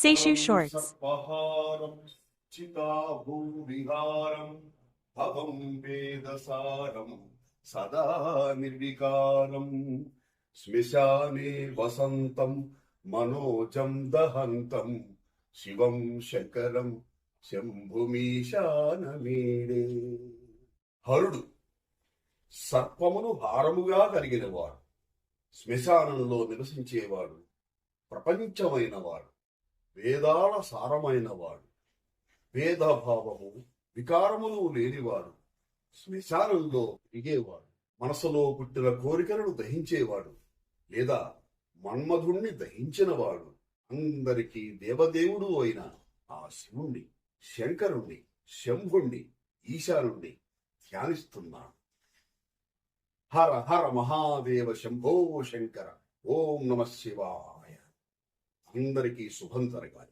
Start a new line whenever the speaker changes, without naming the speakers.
Seishu
హరం
Shorts.
సర్పహారం చితాభూవిహారం భవం వేదసారం సదా నిర్వికారం శ్మశానే వసంతం మనోజం దహంతం శివం శంకరం శంభుమీశానమీడే. హరుడు సర్పమును హారముగా కలిగినవాడు, శ్మశానంలో నివసించేవాడు, ప్రపంచమైనవాడు, వేదాల సారమైనవాడు, భేదభావము వికారములు లేనివాడు, శ్మశానంలో తిరిగేవాడు, మనసులో పుట్టిన కోరికలను దహించేవాడు లేదా మన్మధుణ్ణి దహించినవాడు, అందరికీ దేవదేవుడు అయిన ఆ శివుణ్ణి, శంకరుణ్ణి, శంభుణ్ణి, ఈశానుణ్ణి ధ్యానిస్తున్నాను. హర హర మహాదేవ శంభో శంకర. ఓం నమ శివాయ. అందరికీ శుభం జరగాలి.